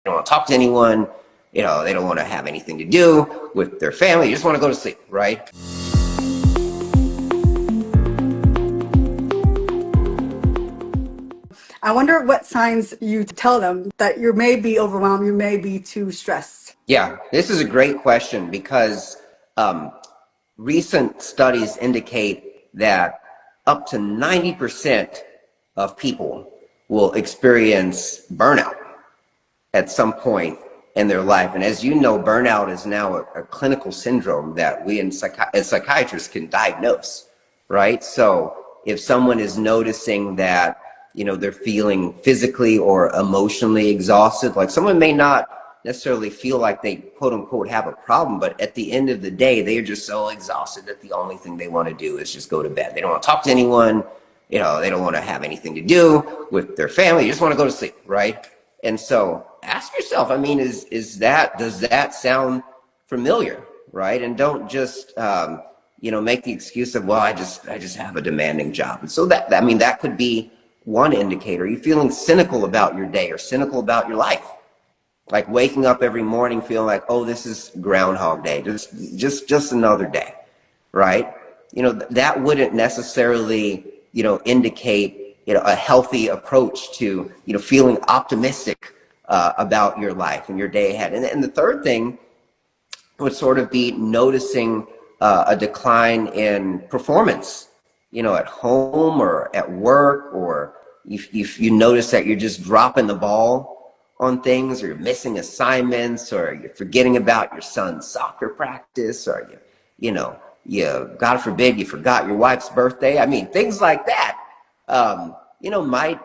don't want to talk to anyone. They don't want to have anything to do with their family. They just want to go to sleep, right? I wonder what signs you tell them that you may be overwhelmed, you may be too stressed. Yeah, this is a great question because recent studies indicate that up to 90% of people will experience burnout at some point in their life. And as you know, burnout is now a clinical syndrome that we as psychiatrists can diagnose, right? So if someone is noticing that, they're feeling physically or emotionally exhausted, like someone may not necessarily feel like they quote unquote have a problem, but at the end of the day, they are just so exhausted that the only thing they want to do is just go to bed. They don't want to talk to anyone. They don't want to have anything to do with their family. They just want to go to sleep, right? And so ask yourself, does that sound familiar, right? And don't just, make the excuse of, well, I just have a demanding job. And so that could be one indicator. Are you feeling cynical about your day or cynical about your life? Like waking up every morning feeling like, oh, this is Groundhog Day, just another day, right? That wouldn't necessarily, indicate, a healthy approach to, feeling optimistic about your life and your day ahead. And the third thing would sort of be noticing a decline in performance, at home or at work, or if you notice that you're just dropping the ball on things, or you're missing assignments, or you're forgetting about your son's soccer practice, or God forbid you forgot your wife's birthday. Things like that,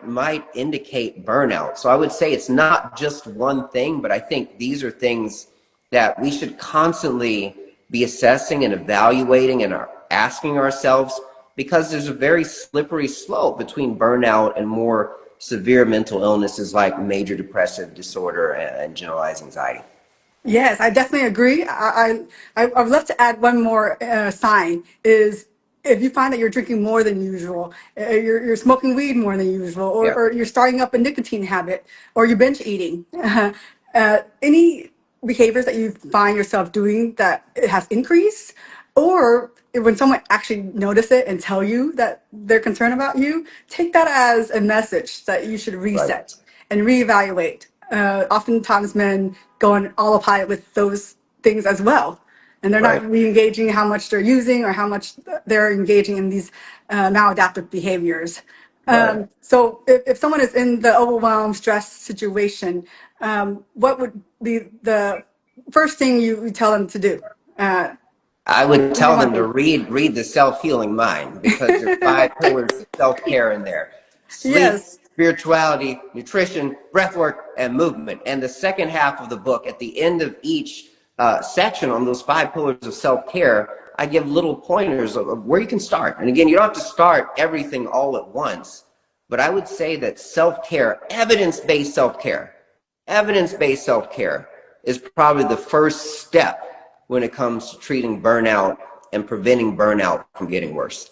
might indicate burnout. So I would say it's not just one thing, but I think these are things that we should constantly be assessing and evaluating and are asking ourselves, because there's a very slippery slope between burnout and more severe mental illnesses like major depressive disorder and generalized anxiety. Yes, I definitely agree. I'd love to add one more sign is if you find that you're drinking more than usual, you're smoking weed more than usual, Yeah. or you're starting up a nicotine habit, or you're binge eating. Any behaviors that you find yourself doing that it has increased, or when someone actually notice it and tell you that they're concerned about you, take that as a message that you should Right. reset and reevaluate. Oftentimes men go on autopilot with those things as well, and they're not Right. re-engaging how much they're using or how much they're engaging in these maladaptive behaviors. Right. So if someone is in the overwhelmed, stress situation, what would be the first thing you tell them to do? I would Number tell one them to thing. read the Self-Healing Mind, because there's 5 pillars of self-care in there: sleep, Yes. spirituality, nutrition, breathwork, and movement. And the second half of the book, at the end of each section on those 5 pillars of self-care, I give little pointers of where you can start. And again, you don't have to start everything all at once, but I would say that self-care, evidence-based self-care is probably the first step when it comes to treating burnout and preventing burnout from getting worse.